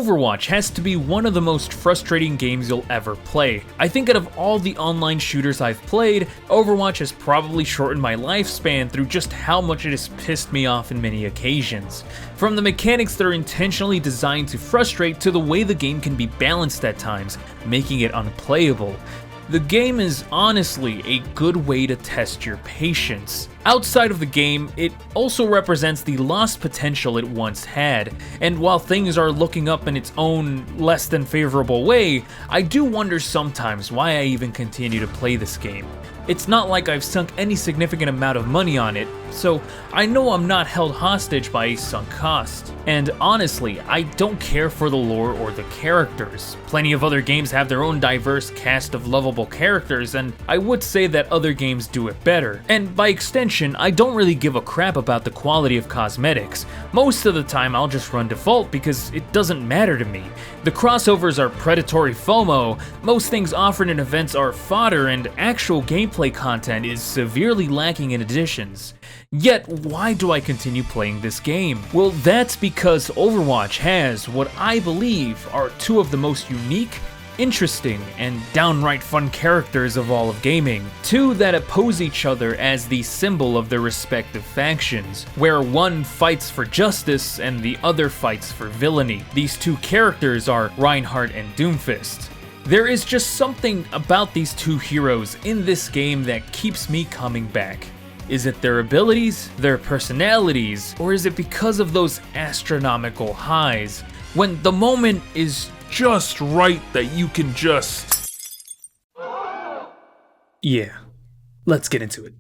Overwatch has to be one of the most frustrating games you'll ever play. I think out of all the online shooters I've played, Overwatch has probably shortened my lifespan through just how much it has pissed me off in many occasions. From the mechanics that are intentionally designed to frustrate to the way the game can be balanced at times, making it unplayable. The game is honestly a good way to test your patience. Outside of the game, it also represents the lost potential it once had, and while things are looking up in its own less than favorable way, I do wonder sometimes why I even continue to play this game. It's not like I've sunk any significant amount of money on it, so I know I'm not held hostage by a sunk cost. And honestly, I don't care for the lore or the characters. Plenty of other games have their own diverse cast of lovable characters, and I would say that other games do it better. And by extension, I don't really give a crap about the quality of cosmetics. Most of the time I'll just run default because it doesn't matter to me. The crossovers are predatory FOMO, most things offered in events are fodder, and actual gameplay content is severely lacking in additions. Yet, why do I continue playing this game? Well, that's because Overwatch has what I believe are two of the most unique, interesting, and downright fun characters of all of gaming. Two that oppose each other as the symbol of their respective factions, where one fights for justice and the other fights for villainy. These two characters are Reinhardt and Doomfist. There is just something about these two heroes in this game that keeps me coming back. Is it their abilities, their personalities, or is it because of those astronomical highs? When the moment is just right that you can just... Yeah, let's get into it.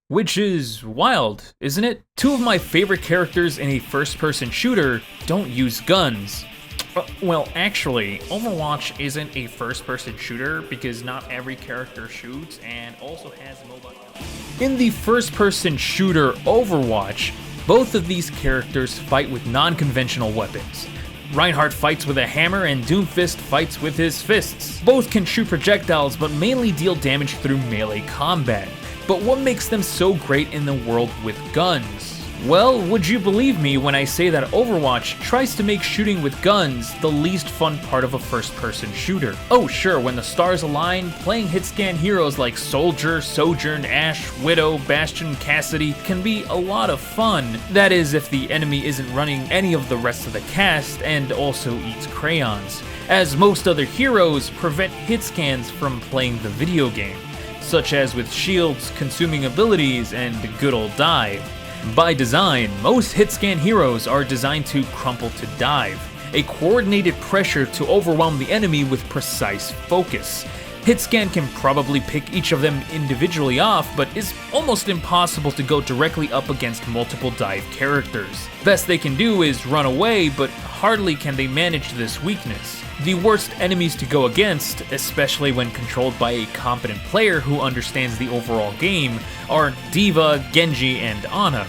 Which is wild, isn't it? Two of my favorite characters in a first-person shooter don't use guns. Well, actually, Overwatch isn't a first-person shooter because not every character shoots and also has mobile. In the first-person shooter Overwatch, both of these characters fight with non-conventional weapons. Reinhardt fights with a hammer and Doomfist fights with his fists. Both can shoot projectiles but mainly deal damage through melee combat. But what makes them so great in the world with guns? Well, would you believe me when I say that Overwatch tries to make shooting with guns the least fun part of a first-person shooter? Oh sure, when the stars align, playing hitscan heroes like Soldier, Sojourn, Ashe, Widow, Bastion, Cassidy can be a lot of fun. That is, if the enemy isn't running any of the rest of the cast and also eats crayons, as most other heroes prevent hitscans from playing the video game, such as with shields, consuming abilities, and good old dive. By design, most hitscan heroes are designed to crumple to dive, a coordinated pressure to overwhelm the enemy with precise focus. Hitscan can probably pick each of them individually off, but is almost impossible to go directly up against multiple dive characters. Best they can do is run away, but hardly can they manage this weakness. The worst enemies to go against, especially when controlled by a competent player who understands the overall game, are D.Va, Genji, and Ana.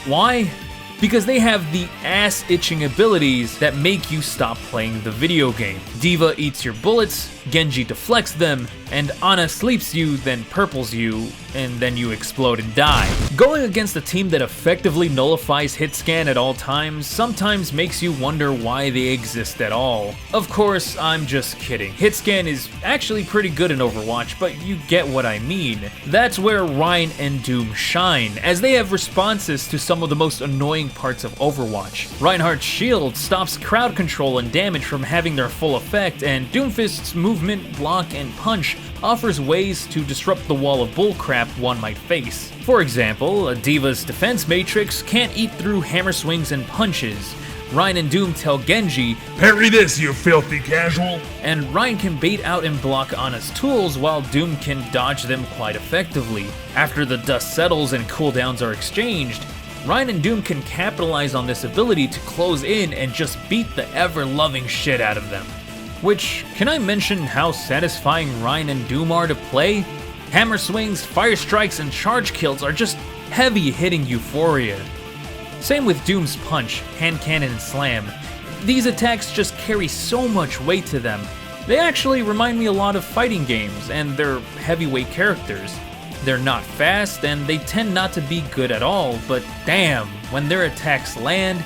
Why? Because they have the ass-itching abilities that make you stop playing the video game. D.Va eats your bullets, Genji deflects them, and Ana sleeps you, then purples you, and then you explode and die. Going against a team that effectively nullifies hitscan at all times sometimes makes you wonder why they exist at all. Of course, I'm just kidding. Hitscan is actually pretty good in Overwatch, but you get what I mean. That's where Rein and Doom shine, as they have responses to some of the most annoying parts of Overwatch. Reinhardt's shield stops crowd control and damage from having their full effect, and Doomfist's movement, block, and punch offers ways to disrupt the wall of bullcrap one might face. For example, a D.Va's defense matrix can't eat through hammer swings and punches. Rein and Doom tell Genji, "Parry this, you filthy casual!" and Rein can bait out and block Ana's tools while Doom can dodge them quite effectively. After the dust settles and cooldowns are exchanged, Rein and Doom can capitalize on this ability to close in and just beat the ever-loving shit out of them. Which, can I mention how satisfying Rein and Doom are to play? Hammer swings, fire strikes, and charge kills are just heavy-hitting euphoria. Same with Doom's punch, hand cannon, and slam. these attacks just carry so much weight to them. They actually remind me a lot of fighting games, and they're heavyweight characters. They're not fast, and they tend not to be good at all, but damn, when their attacks land,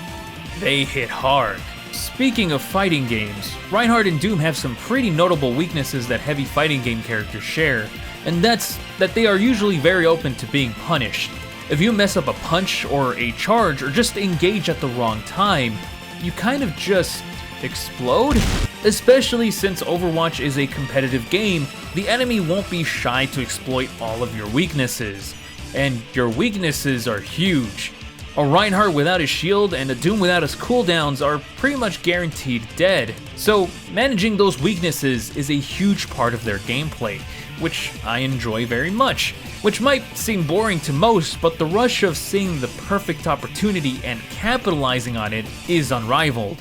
they hit hard. Speaking of fighting games, Reinhardt and Doom have some pretty notable weaknesses that heavy fighting game characters share, and that's that they are usually very open to being punished. If you mess up a punch or a charge or just engage at the wrong time, you kind of just explode? Especially since Overwatch is a competitive game, the enemy won't be shy to exploit all of your weaknesses. And your weaknesses are huge. A Reinhardt without his shield and a Doom without his cooldowns are pretty much guaranteed dead. So managing those weaknesses is a huge part of their gameplay, which I enjoy very much. Which might seem boring to most, but the rush of seeing the perfect opportunity and capitalizing on it is unrivaled.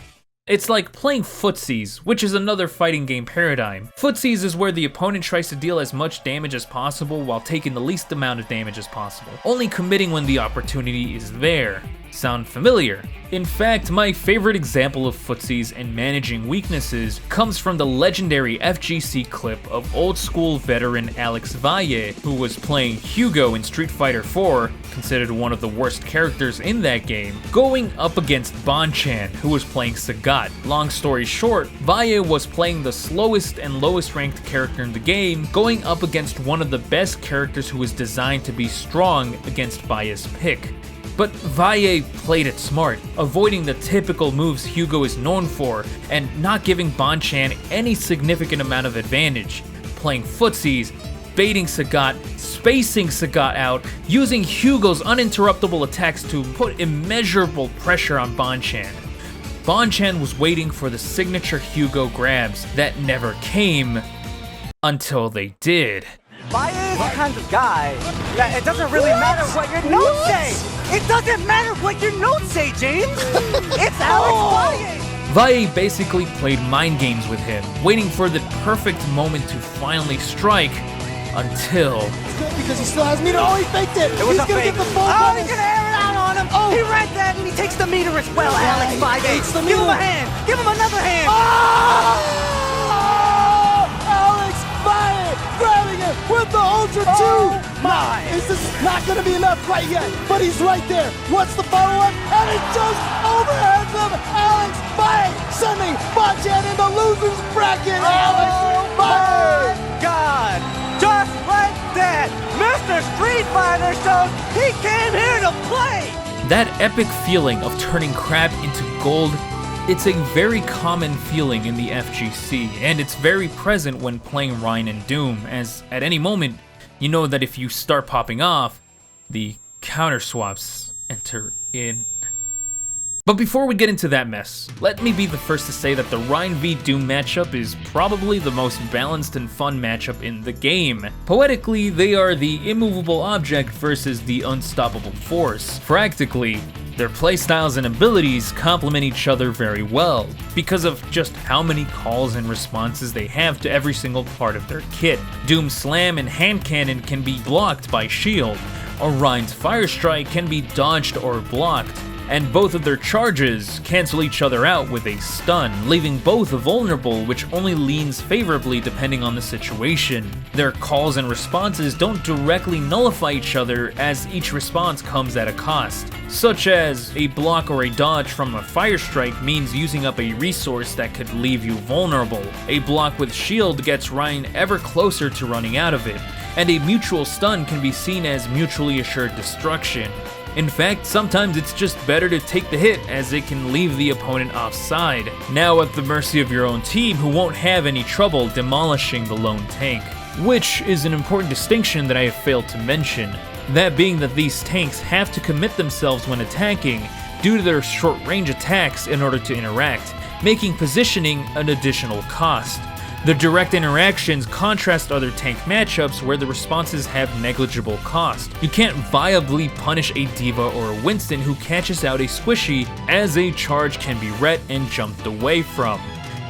It's like playing footsies, which is another fighting game paradigm. Footsies is where the opponent tries to deal as much damage as possible while taking the least amount of damage as possible, only committing when the opportunity is there. Sound familiar? In fact, my favorite example of footsies and managing weaknesses comes from the legendary FGC clip of old school veteran Alex Valle, who was playing Hugo in Street Fighter 4, considered one of the worst characters in that game, going up against Bonchan, who was playing Sagat. Long story short, Valle was playing the slowest and lowest ranked character in the game, going up against one of the best characters who was designed to be strong against Valle's pick. But Valle played it smart, avoiding the typical moves Hugo is known for, and not giving Bonchan any significant amount of advantage, playing footsies, baiting Sagat, spacing Sagat out, using Hugo's uninterruptible attacks to put immeasurable pressure on Bonchan. Bonchan was waiting for the signature Hugo grabs that never came, until they did. Valle is the kind of guy that it doesn't really matter what your notes say. It doesn't matter what your notes say, James. It's Alex Valle. Valle basically played mind games with him, waiting for the perfect moment to finally strike, until... It's good because he still has meter. Oh, he faked it. It was he's a gonna fake. get the full Oh, bonus. he's gonna air it out on him. Oh. He read that and he takes the meter as well, Yeah, Alex he Valle. takes the Give him meter. a hand. Give him another hand. Oh! Alex Valle grabbing it with the Ultra 2. Oh, my. This is not going to be enough quite yet, but he's right there. What's the follow-up? And he just overheads him. Alex Valle sending Bonchan in the loser's bracket. Alex Valle. God, just like that, Mr. Street Fighter shows he came here to play. That epic feeling of turning crap into gold, it's a very common feeling in the FGC, and it's very present when playing Rein and Doom, as at any moment, you know that if you start popping off, the counter swaps enter in. But before we get into that mess, let me be the first to say that the Rein v Doom matchup is probably the most balanced and fun matchup in the game. Poetically, they are the immovable object versus the unstoppable force. Practically, their playstyles and abilities complement each other very well, because of just how many calls and responses they have to every single part of their kit. Doom's slam and hand cannon can be blocked by shield, or Rein's fire strike can be dodged or blocked, and both of their charges cancel each other out with a stun, leaving both vulnerable, which only leans favorably depending on the situation. Their calls and responses don't directly nullify each other, as each response comes at a cost, such as a block or a dodge from a fire strike means using up a resource that could leave you vulnerable. A block with shield gets Rein ever closer to running out of it, and a mutual stun can be seen as mutually assured destruction. In fact, sometimes it's just better to take the hit, as it can leave the opponent offside, now at the mercy of your own team, who won't have any trouble demolishing the lone tank. Which is an important distinction that I have failed to mention, that being that these tanks have to commit themselves when attacking due to their short-range attacks in order to interact, making positioning an additional cost. The direct interactions contrast other tank matchups where the responses have negligible cost. You can't viably punish a D.Va or a Winston who catches out a squishy, as a charge can be read and jumped away from,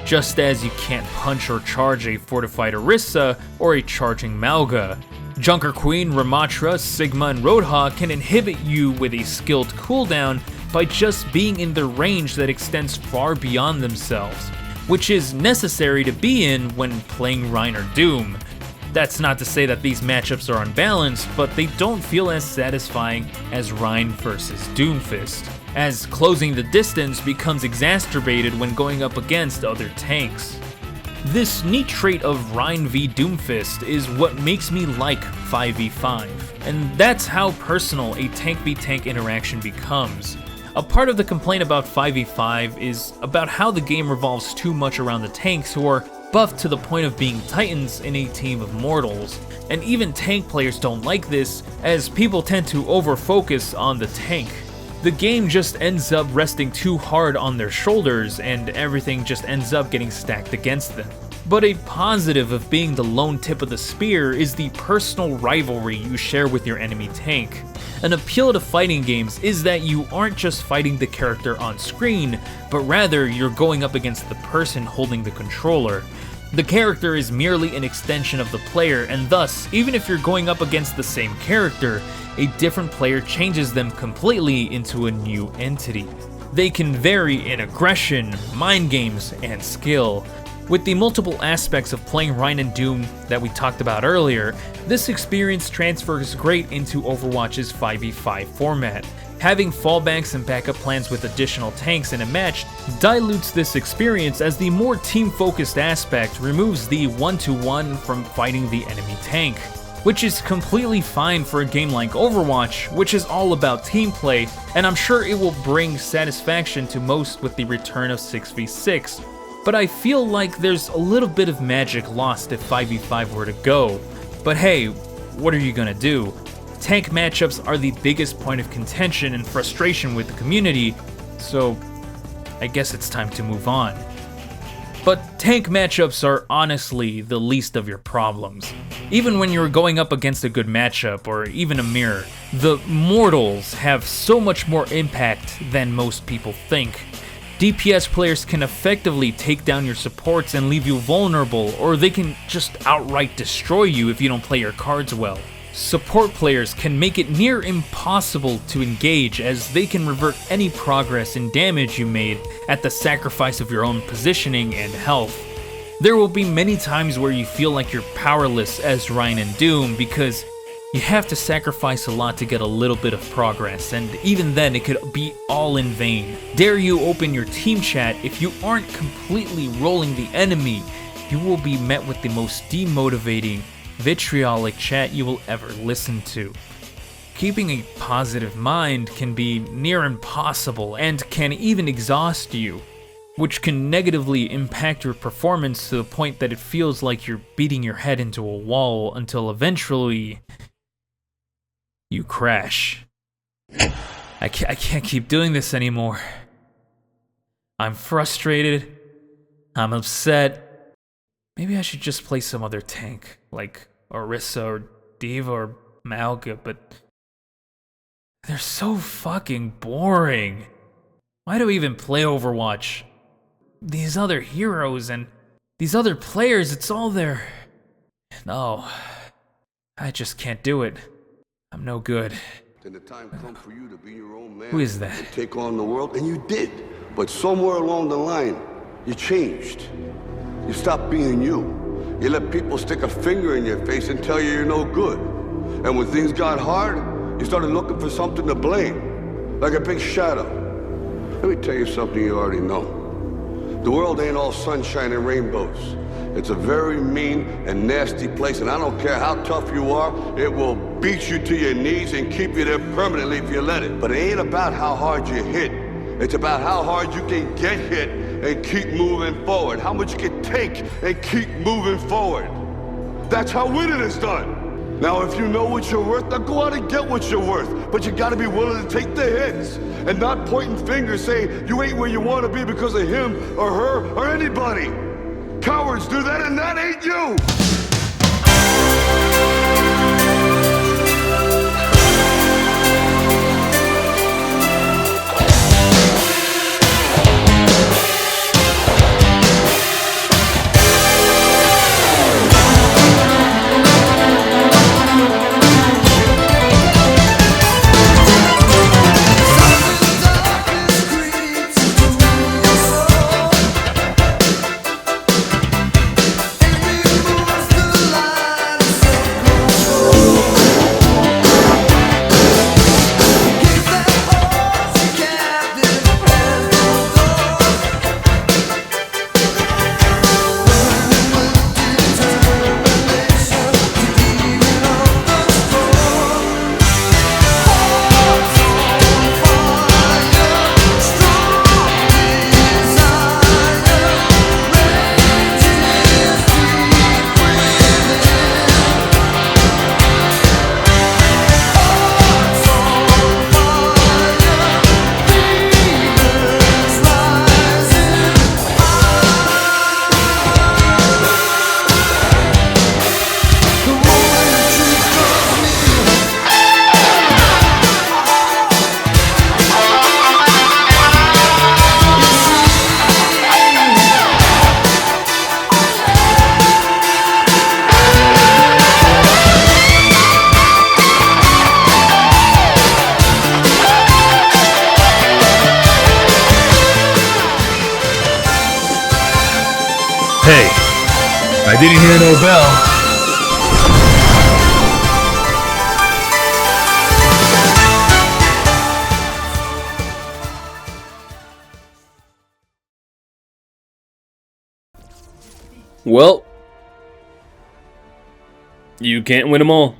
just as you can't punch or charge a fortified Orisa or a charging Malga. Junker Queen, Ramatra, Sigma, and Roadhog can inhibit you with a skilled cooldown, by just being in the range that extends far beyond themselves, which is necessary to be in when playing Rein or Doom. That's not to say that these matchups are unbalanced, but they don't feel as satisfying as Rein versus Doomfist, as closing the distance becomes exacerbated when going up against other tanks. This neat trait of Rein v Doomfist is what makes me like 5v5, and that's how personal a tank v tank interaction becomes. A part of the complaint about 5v5 is about how the game revolves too much around the tanks who are buffed to the point of being titans in a team of mortals, and even tank players don't like this, as people tend to over-focus on the tank. The game just ends up resting too hard on their shoulders, and everything just ends up getting stacked against them. But a positive of being the lone tip of the spear is the personal rivalry you share with your enemy tank. An appeal to fighting games is that you aren't just fighting the character on screen, but rather you're going up against the person holding the controller. The character is merely an extension of the player, and thus, even if you're going up against the same character, a different player changes them completely into a new entity. They can vary in aggression, mind games, and skill. With the multiple aspects of playing Rein and Doom that we talked about earlier, this experience transfers great into Overwatch's 5v5 format. Having fallbacks and backup plans with additional tanks in a match dilutes this experience, as the more team-focused aspect removes the one-to-one from fighting the enemy tank, which is completely fine for a game like Overwatch, which is all about team play, and I'm sure it will bring satisfaction to most with the return of 6v6. But I feel like there's a little bit of magic lost if 5v5 were to go. But hey, what are you gonna do? Tank matchups are the biggest point of contention and frustration with the community, so I guess it's time to move on. But tank matchups are honestly the least of your problems. Even when you're going up against a good matchup, or even a mirror, the mortals have so much more impact than most people think. DPS players can effectively take down your supports and leave you vulnerable, or they can just outright destroy you if you don't play your cards well. Support players can make it near impossible to engage, as they can revert any progress and damage you made at the sacrifice of your own positioning and health. There will be many times where you feel like you're powerless as Rein and Doom, because you have to sacrifice a lot to get a little bit of progress, and even then it could be all in vain. Dare you open your team chat, if you aren't completely rolling the enemy, you will be met with the most demotivating, vitriolic chat you will ever listen to. Keeping a positive mind can be near impossible and can even exhaust you, which can negatively impact your performance to the point that it feels like you're beating your head into a wall until eventually you crash. I can't keep doing this anymore. I'm frustrated. I'm upset. Maybe I should just play some other tank, like Orisa or Diva or Malga, but they're so fucking boring. Why do I even play Overwatch? These other heroes and these other players, it's all there. No, I just can't do it. I'm no good. Then the time come for you to be your own man. Who is that? And take on the world, and you did. But somewhere along the line, you changed. You stopped being you. You let people stick a finger in your face and tell you you're no good. And when things got hard, you started looking for something to blame, like a big shadow. Let me tell you something you already know. The world ain't all sunshine and rainbows. It's a very mean and nasty place, and I don't care how tough you are, it will beat you to your knees and keep you there permanently if you let it. But it ain't about how hard you hit. It's about how hard you can get hit and keep moving forward. How much you can take and keep moving forward. That's how winning is done. Now, if you know what you're worth, now go out and get what you're worth. But you gotta be willing to take the hits and not pointing fingers saying you ain't where you wanna be because of him or her or anybody. Cowards do that, and that ain't you! didn't hear no bell. Well, you can't win them all.